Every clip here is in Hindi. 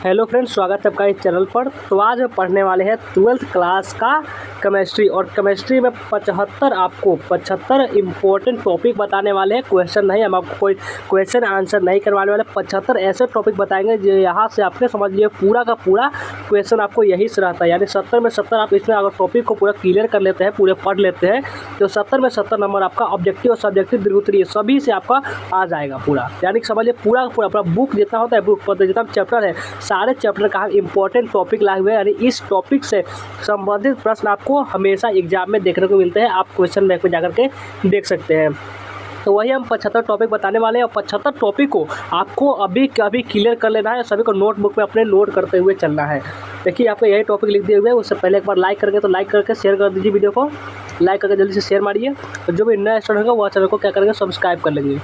हेलो फ्रेंड्स, स्वागत है आपका इस चैनल पर। तो आज हम पढ़ने वाले हैं 12th क्लास का केमिस्ट्री। और केमिस्ट्री में 75 इंपॉर्टेंट टॉपिक बताने वाले हैं। क्वेश्चन नहीं, हम आपको कोई क्वेश्चन आंसर नहीं करवाने वाले। 75 ऐसे टॉपिक बताएंगे जो यहाँ से आपने समझ लिए पूरा का पूरा क्वेश्चन आपको यही से रहता है। यानी 70 में 70 आप इसमें अगर टॉपिक को पूरा क्लियर कर लेते हैं, पूरे पढ़ लेते हैं, तो 70 में 70 नंबर आपका ऑब्जेक्टिव और सब्जेक्टिव द्विगुत्रीय सभी से आपका आ जाएगा पूरा। यानी कि समझिए पूरा का पूरा बुक जितना होता है, बुक पर जितना चैप्टर है, सारे चैप्टर का इंपॉर्टेंट टॉपिक लाए हुए हैं। यानी इस टॉपिक से संबंधित प्रश्न आपको हमेशा एग्जाम में देखने को मिलते हैं। आप क्वेश्चन बैंक में जाकर के देख सकते हैं। तो वही हम 75 टॉपिक बताने वाले हैं। और 75 टॉपिक को आपको अभी क्लियर कर लेना है। सभी को नोटबुक में अपने नोट करते हुए चलना है। देखिए आपको यही टॉपिक लिख दिए हुए हैं। उससे पहले एक बार लाइक करके, तो लाइक करके शेयर कर दीजिए वीडियो को। लाइक करके जल्दी से शेयर मारिए। और जो भी नया स्टूडेंट होगा वह चैनल को क्या करेंगे, सब्सक्राइब कर लेंगे।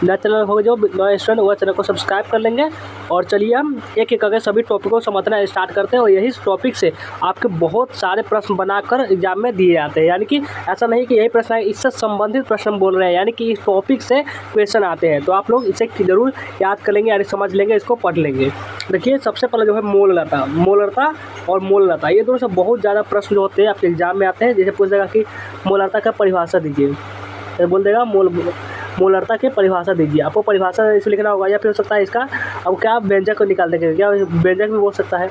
नया चैनल होगा जो नया स्टूडेंट वह चैनल को सब्सक्राइब कर लेंगे। और चलिए हम एक एक करके सभी टॉपिक को समझना स्टार्ट करते हैं। और यही टॉपिक से आपके बहुत सारे प्रश्न बनाकर एग्जाम में दिए जाते हैं। यानी कि ऐसा नहीं कि यही प्रश्न है, इससे संबंधित प्रश्न बोल रहे हैं। यानी कि इस टॉपिक से क्वेश्चन आते हैं, तो आप लोग इसे ज़रूर याद कर लेंगे, यानी समझ लेंगे, इसको पढ़ लेंगे। देखिए सबसे पहले जो है मोलरता और मोलरता, ये दोनों से बहुत ज़्यादा प्रश्न जो होते हैं आपके एग्जाम में आते हैं। जैसे पूछ देगा कि मोलरता का परिभाषा दीजिए, तो बोल देगा मोलरता की परिभाषा दीजिए। आपको परिभाषा इसमें लिखना होगा, या फिर हो सकता है इसका अब क्या आप व्यंजक को निकाल देंगे, क्या व्यंजक भी बोल सकता है।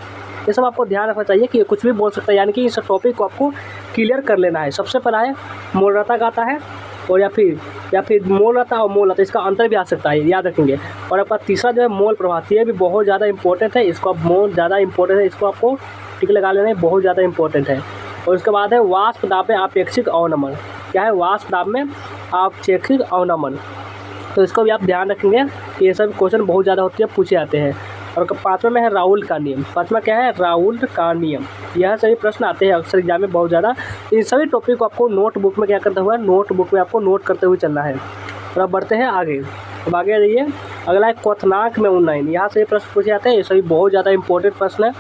ये सब आपको ध्यान रखना चाहिए कि कुछ भी बोल सकता है। यानी कि इस टॉपिक को आपको क्लियर कर लेना है। सबसे पहला है मोलरता का आता है, और या फिर मोलरता और मोलरता, इसका अंतर भी आ सकता है, याद रखेंगे। और आपका तीसरा जो है मोल प्रभाव, ये भी बहुत ज़्यादा इंपॉर्टेंट है। इसको आप मोल ज़्यादा इंपॉर्टेंट है, इसको आपको टिक लगा लेना है, बहुत ज़्यादा इंपॉर्टेंट है। और उसके बाद है वाष्प दाब में आपेक्षिक अवनमन। क्या है वाष्प दाब में आपेक्षिक अवनमन, तो इसको भी आप ध्यान रखेंगे। ये सब क्वेश्चन बहुत ज़्यादा होते हैं, पूछे जाते हैं। और पाँचवें में है राउल्ट का नियम। पाँचवा क्या है, राउल्ट का नियम। यह सभी प्रश्न आते हैं अक्सर एग्जाम में बहुत ज़्यादा। इन सभी टॉपिक को आपको नोटबुक में क्या करता हुआ, नोटबुक में आपको नोट करते हुए चलना है। और अब बढ़ते हैं आगे। अब आगे जाइए, अगला है क्वथनांक में उन्नयन। यहाँ से ये प्रश्न पूछे जाते हैं। ये सभी बहुत ज़्यादा इंपॉर्टेंट प्रश्न है,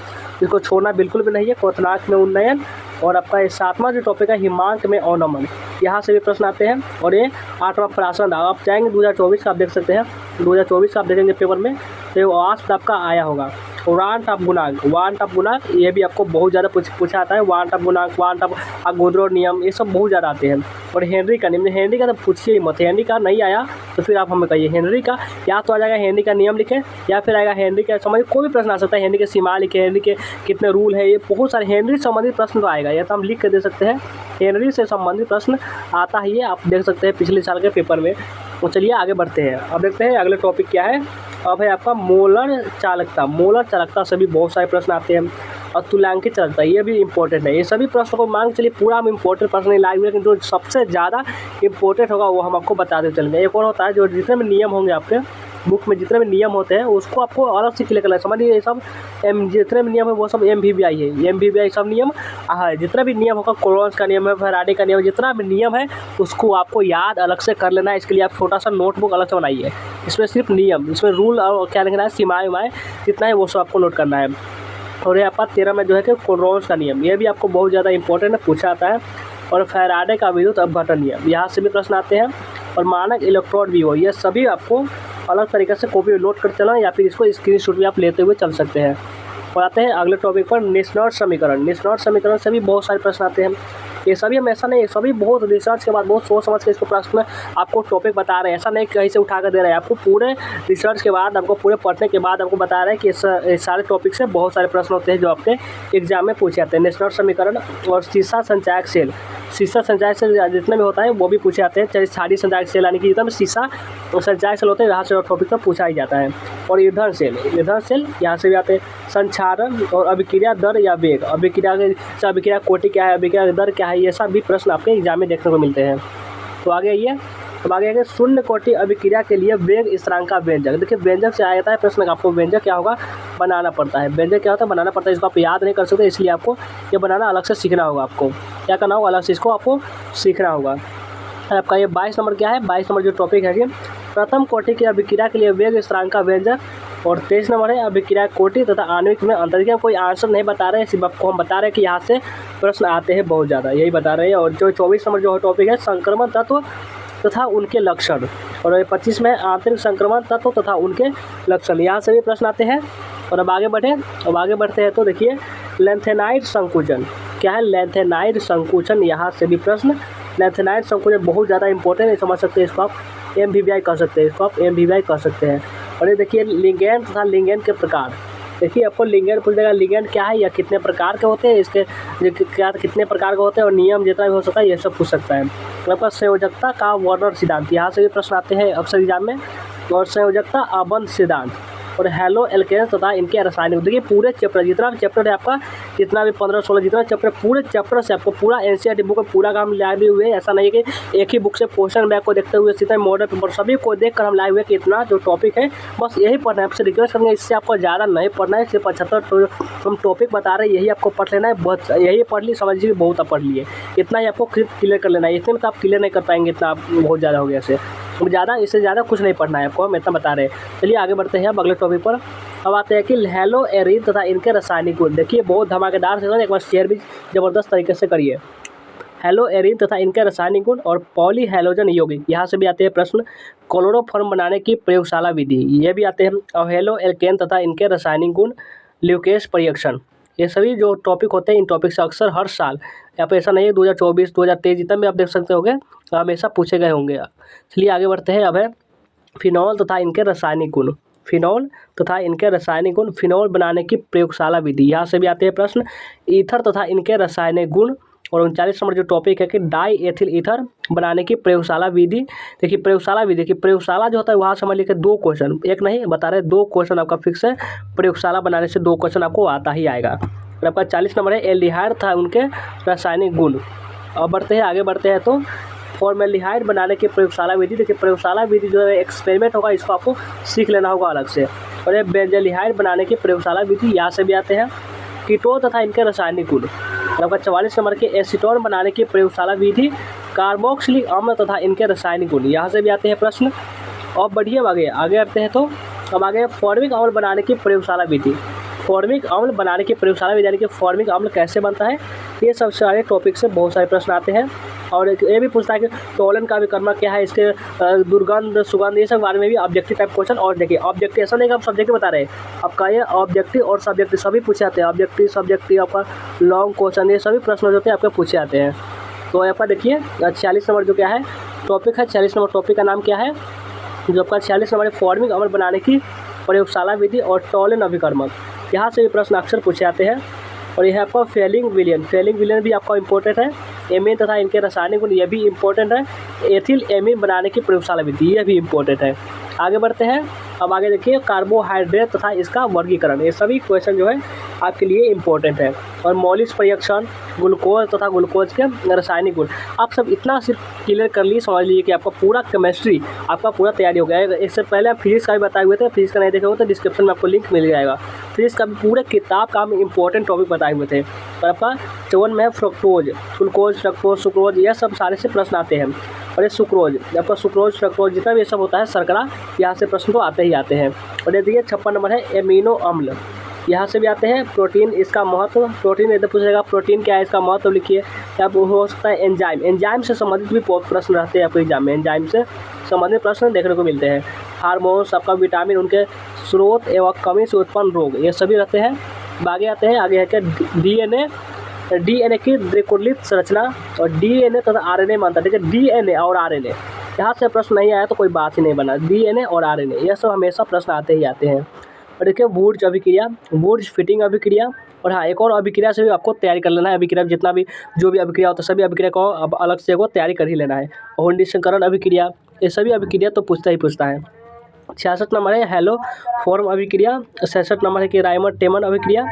इसको छोड़ना बिल्कुल भी नहीं है। क्वथनांक में उन्नयन। और आपका ये 7वां जो टॉपिक है हिमांक में अवनमन, यहाँ से भी प्रश्न आते हैं। और ये 8वां प्राशन दाब, आप चाहेंगे 2024 का आप देख सकते हैं। 2024 का आप देखेंगे पेपर में, तो ये वाष्प दाब का आया होगा। वान टाप गुणांक, ये भी आपको बहुत ज़्यादा पूछा आता है। वान टाप गुणांक, वान टाप अगोद्रो नियम, ये सब बहुत ज़्यादा आते हैं। और हेनरी का नियम, हेनरी का तो पूछिए ही मत। हेनरी का नहीं आया तो फिर आप हमें कहिए। हेनरी का या तो आ जाएगा हेनरी का नियम लिखे, या फिर आएगा हेनरी का समझ, कोई भी प्रश्न आ सकता है। हेनरी के सीमा लिखे, हेनरी के कितने रूल है, ये बहुत सारे हेनरी से संबंधित प्रश्न तो आएगा। यह तो हम लिख के दे सकते हैं। हेनरी से संबंधित प्रश्न आता ही है, आप देख सकते हैं पिछले साल के पेपर में। तो चलिए आगे बढ़ते हैं। अब देखते हैं अगले टॉपिक क्या है। अब है आपका मोलर चालकता से भी बहुत सारे प्रश्न आते हैं। और तुल्यांकित चालकता, ये भी इंपॉर्टेंट है। ये सभी प्रश्नों को मान चलिए पूरा हम इंपॉर्टेंट प्रश्न नहीं लाए हुए, लेकिन जो सबसे ज़्यादा इंपॉर्टेंट होगा वो हम आपको बताते चलेंगे। एक और होता है, जो जितने भी नियम होंगे आपके बुक में, जितने भी नियम होते हैं उसको आपको अलग से क्लियर करना है। समझिए ये सब जितने भी नियम है वो सब MVBI है। MVBI सब नियम है। जितना भी नियम होगा, कोलोन्स का नियम है, फैराडे का नियम, जितना भी नियम है उसको आपको याद अलग से कर लेना है। इसके लिए आप छोटा सा नोटबुक अलग से बनाइए। इसमें सिर्फ नियम, इसमें रूल और क्या लिखना है, सीमाएँ जितना है वो सब आपको नोट करना है। और ये आपका 13 में जो है कि कोलोन्स का नियम, ये भी आपको बहुत ज़्यादा इंपॉर्टेंट है, पूछा आता है। और फैराडे का विद्युत अपघटन नियम, यहाँ से भी प्रश्न आते हैं। और मानक इलेक्ट्रोड विभव, ये सभी आपको अलग तरीके से कॉपी नोट कर चलना, या फिर इसको स्क्रीनशॉट भी आप लेते हुए चल सकते हैं। और आते हैं अगले टॉपिक पर, निष्णात समीकरण से भी बहुत सारे प्रश्न आते हैं। ये सभी हम ऐसा नहीं, सभी बहुत रिसर्च के बाद बहुत सोच समझ के इसको प्रश्न आपको टॉपिक बता रहे हैं। ऐसा नहीं कहीं से उठा कर दे रहे हैं, आपको पूरे रिसर्च के बाद, आपको पूरे पढ़ने के बाद आपको बता रहे हैं कि इस सारे टॉपिक से बहुत सारे प्रश्न होते हैं जो आपके एग्जाम में पूछे जाते हैं। निष्णात समीकरण और शीशा संचायक सेल जितना भी होता है वो भी पूछे जाते हैं। चाहे सारी संचायक सेल, यानी कि जितना भी शीशा और संचायक सेल होते हैं, यहाँ से टॉपिक पर पूछा ही जाता है। और ईंधन सेल यहाँ से भी आते हैं। संचारण और अभिक्रिया दर या वेग, अभिक्रिया कोटि क्या है, अभिक्रिया दर क्या है, ये सब भी प्रश्न आपके एग्जाम में देखने को मिलते हैं। तो आगे आइए। अब आगे है शून्य कोटि अभिक्रिया के लिए वेग स्थिरांक का व्यंजक। देखिए व्यंजक से आ जाता है प्रश्न का, आपको व्यंजक क्या होगा बनाना पड़ता है। व्यंजक क्या होता है, बनाना पड़ता है। इसको आप याद नहीं कर सकते, इसलिए आपको ये बनाना अलग से सीखना होगा। आपको क्या करना होगा, अलग से इसको आपको सीखना होगा। आपका ये 22 नंबर क्या है, 22 नंबर जो टॉपिक है कि प्रथम कोटि की अभिक्रिया के लिए वेग स्थिरांक का व्यंजक। और 23 नंबर है अभिक्रिया कोटि तथा आणविक में अंतर। देखिए कोई आंसर नहीं बता रहे हैं, सिर्फ आपको हम बता रहे हैं कि यहाँ से प्रश्न आते हैं बहुत ज़्यादा, यही बता रहे हैं। और जो 24 नंबर जो टॉपिक है संक्रमण तत्व तथा उनके लक्षण। और 25 में आंतरिक संक्रमण तत्व तथा उनके लक्षण, यहाँ से भी प्रश्न आते हैं। और अब आगे बढ़ते हैं तो देखिए लैंथेनाइड संकुचन क्या है। लैंथेनाइड संकुचन, यहाँ से भी प्रश्न। लैंथेनाइड संकुचन बहुत ज़्यादा इंपॉर्टेंट है, समझ सकते हैं इसको आप MVVI कर सकते हैं, इसको आप MVVI कर सकते हैं। और ये देखिए लिगेंड तथा लिगेंड के प्रकार। देखिए आपको लिगेंड पूछ देगा लिगेंड क्या है या कितने प्रकार के होते हैं, इसके क्या कितने प्रकार के होते हैं और नियम जितना भी हो सकता है ये सब पूछ सकता है। आपका संयोजकता का वर्णन सिद्धांत, यहाँ से भी प्रश्न आते हैं अक्सर एग्जाम में। और संयोजकता अबंध सिद्धांत और हैलो एल्केन्स तथा इनके रासायनिक। देखिए पूरे चैप्टर जितना भी चैप्टर है आपका, जितना भी 15-16 जितना चैप्टर, पूरे चैप्टर से आपको पूरा NCERT बुक का पूरा काम लाए भी हुए। ऐसा नहीं है कि एक ही बुक से क्वेश्चन बैंक को देखते हुए सीधा मॉडल पेपर सभी को देख कर हम लाए हुए कि इतना जो टॉपिक है बस यही पढ़ना है। आपसे रिक्वेस्ट करेंगे इससे आपको ज़्यादा नहीं पढ़ना है, सिर्फ 75 हम टॉपिक बता रहे हैं यही आपको पढ़ लेना है। बहुत यही पढ़ ली, समझ लीजिए बहुत आप पढ़ लिए, इतना ही आपको क्लियर कर लेना है। इतने में तो आप क्लियर नहीं कर पाएंगे, इतना बहुत ज़्यादा हो गया से ज़्यादा, इससे ज़्यादा कुछ नहीं पढ़ना है आपको, हम इतना बता रहे हैं। चलिए आगे बढ़ते हैं अब अगले टॉपिक पर। अब आते हैं कि हैलो एरीन तथा इनके रासायनिक गुण। देखिए बहुत धमाकेदार से एक बार शेयर भी ज़बरदस्त तरीके से करिए। हैलो एरीन तथा इनके रासायनिक गुण और पॉली हैलोजन यौगिक, यहाँ से भी आते हैं प्रश्न। क्लोरोफॉर्म बनाने की प्रयोगशाला विधि, ये भी आते हैं। और हैलो एल्केन तथा इनके रासायनिक गुण, ल्यूकेस परीक्षण, ये सभी जो टॉपिक होते हैं इन टॉपिक से अक्सर हर साल, यहाँ पे ऐसा नहीं है 2024 2023 जितना भी आप देख सकते होंगे हमेशा पूछे गए होंगे। चलिए आगे बढ़ते हैं। अब है फिनॉल तथा इनके रासायनिक गुण। फिनॉल तथा इनके रासायनिक गुण, फिनॉल बनाने की प्रयोगशाला विधि, यहाँ से भी आते हैं प्रश्न। ईथर तथा इनके रासायनिक गुण और 39 नंबर जो टॉपिक है कि डाई एथिल ईथर बनाने की प्रयोगशाला विधि। देखिए प्रयोगशाला विधि की प्रयोगशाला जो होता है वहाँ समझ लीजिए 2 क्वेश्चन, एक नहीं बता रहे 2 क्वेश्चन आपका फिक्स है। प्रयोगशाला बनाने से 2 क्वेश्चन आपको आता ही आएगा। और आपका 40 नंबर है एल्डिहाइड था उनके रासायनिक गुण। अब बढ़ते हैं आगे बढ़ते हैं तो फॉर्मेल्डिहाइड बनाने की प्रयोगशाला विधि। देखिए प्रयोगशाला विधि जो है एक्सपेरिमेंट होगा, इसको आपको सीख लेना होगा अलग से। और ये बेंजल्डिहाइड बनाने की प्रयोगशाला विधि, यहाँ से भी आते हैं। कीटोन तथा इनके रासायनिक गुण, आपका 44 नंबर के एसीटोन बनाने की प्रयोगशाला विधि। कार्बोक्सिलिक अम्ल तथा इनके रासायनिक गुण, यहाँ से भी आते हैं प्रश्न। और बढ़िए आगे आते हैं तो अब आगे फॉर्मिक अम्ल बनाने की प्रयोगशाला विधि। फॉर्मिक अम्ल बनाने की प्रयोगशाला विधि यानी कि फॉर्मिक अम्ल कैसे बनता है, ये सब सारे टॉपिक से बहुत सारे प्रश्न आते हैं। और ये भी पूछता है कि टोलन का विकर्मक क्या है, इसके दुर्गंध सुगंध, ये सब बारे में भी ऑब्जेक्टिव टाइप क्वेश्चन। और देखिए ऑब्जेक्टिव ऐसा नहीं कि आप सब्जेक्टिव बता रहे हैं, आपका ये ऑब्जेक्टिव और सब्जेक्टिव सभी पूछे आते हैं। ऑब्जेक्टिव सब्जेक्टिव आपका लॉन्ग क्वेश्चन, ये सभी प्रश्न जो होते हैं आपके पूछे आते हैं। तो यहाँ पर देखिए 46 नंबर जो क्या है टॉपिक है, 46 नंबर टॉपिक का नाम क्या है जो आपका 46 नंबर फॉर्मिक अम्ल बनाने की प्रयोगशाला विधि और टोलन अभिकर्मक, यहाँ से भी प्रश्न अक्सर पूछे आते हैं। और यह आपका फेलिंग विलियन भी आपका इंपॉर्टेंट है। एमीन तथा इनके रासायनिक गुण, ये भी इंपॉर्टेंट है। एथिल एमीन बनाने की प्रयोगशाला विधि, ये भी इंपॉर्टेंट है। आगे बढ़ते हैं। अब आगे देखिए कार्बोहाइड्रेट तथा इसका वर्गीकरण, ये सभी क्वेश्चन जो है आपके लिए इंपॉर्टेंट है। और मौलिक परीक्षण, ग्लूकोज तथा ग्लूकोज के रासायनिक गुण, आप सब इतना सिर्फ क्लियर कर लिए, समझ लीजिए कि आपका पूरा केमिस्ट्री आपका पूरा तैयारी हो गया है। इससे पहले आप फिजिक्स का भी बताए हुए थे, फिजिक्स का नहीं देखे हो तो डिस्क्रिप्शन में आपको लिंक मिल जाएगा। फिजिक्स का भी पूरे किताब का हम इंपॉर्टेंट टॉपिक बताए हुए थे। और आपका 54 में है फ्रक्टोज, ग्लूकोज, फ्रक्टोज, सुक्रोज, यह सब सारे से प्रश्न आते हैं। और ये सुक्रोज, आपका सुक्रोज फ्रक्टोज जितना भी ये सब होता है शर्करा, यहाँ से प्रश्न तो आते ही आते हैं। और ये देखिए 56 नंबर है एमिनो अम्ल, यहाँ से भी आते हैं। प्रोटीन, इसका महत्व, प्रोटीन इधर पूछेगा प्रोटीन क्या है, इसका महत्व लिखिए। या हो सकता है एंजाइम से संबंधित भी बहुत प्रश्न रहते हैं आपके एग्जाम में, एंजाइम से संबंधित प्रश्न देखने को मिलते हैं। हार्मोन्स, आपका विटामिन, उनके स्रोत एवं कमी से उत्पन्न रोग, ये सभी रहते हैं। आगे आते हैं, आगे है क्या डीएनए की द्विकुलित संरचना और डीएनए तथा आरएनए में अंतर। देखिए डीएनए और आरएनए, यहाँ से प्रश्न नहीं आया तो कोई बात ही नहीं बना। डीएनए और आरएनए यह सब हमेशा प्रश्न आते ही आते हैं। और देखिए वुर्ज अभिक्रिया, वुर्ज फिटिंग अभिक्रिया। और हाँ, एक और अभिक्रिया से भी आपको तैयारी कर लेना है। अभिक्रिया जितना भी जो भी अभिक्रिया होता है सभी अभिक्रिया को अब अलग से को तैयारी कर ही लेना है। और निश्चकरण अभिक्रिया, ये सभी अभिक्रिया तो पूछता है। 66 नंबर है हेलो फॉर्म अभिक्रिया। 67 नंबर है कि राइमर टेमन अभिक्रिया,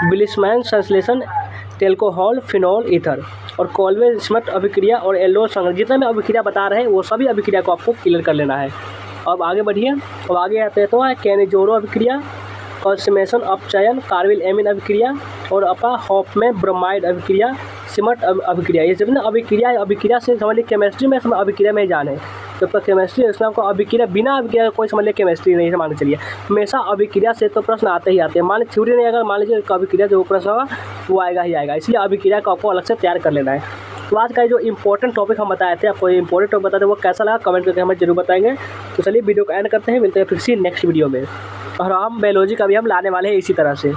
बिलिसमैन संश्लेषण, टेल्कोहॉल फिनॉल ईथर और कॉल्वे स्मिथ अभिक्रिया और एल्डोज संग्रह, जितना भी अभिक्रिया बता रहे हैं वो सभी अभिक्रिया को आपको क्लियर कर लेना है। अब आगे बढ़िए। अब आगे आते हैं तो है कैनिजोरो अभिक्रिया, कॉन्समेशन अपचयन, कार्बिल एमिन अभिक्रिया और आपका हॉफमैन ब्रोमाइड अभिक्रिया, सिमट अभिक्रिया। ये जब ना अभिक्रिया से समझ लीजिए केमिस्ट्री में अभिक्रिया में जान है। जब तक केमिस्ट्री है उसमें आपको अभिक्रिया, बिना अभिक्रिया कोई समझ लीजिए केमिस्ट्री नहीं है, मान के चलिए। हमेशा अभिक्रिया से तो प्रश्न आते ही आते हैं। मान लीजिए थ्योरी नहीं, अगर मान लीजिए अभिक्रिया जो प्रश्न होगा वो आएगा ही आएगा, इसलिए अभिक्रिया को आपको अलग से तैयार कर लेना है। तो आज का जो इंपॉर्टेंट टॉपिक हम बताए थे, आपको इंपॉर्टेंट टॉपिक बताते हैं वो कैसा लगा कमेंट करके हमें जरूर बताएंगे। तो चलिए वीडियो को एंड करते हैं, मिलते हैं फिर से नेक्स्ट वीडियो में। और हम बायोलॉजी का भी हम लाने वाले हैं इसी तरह से।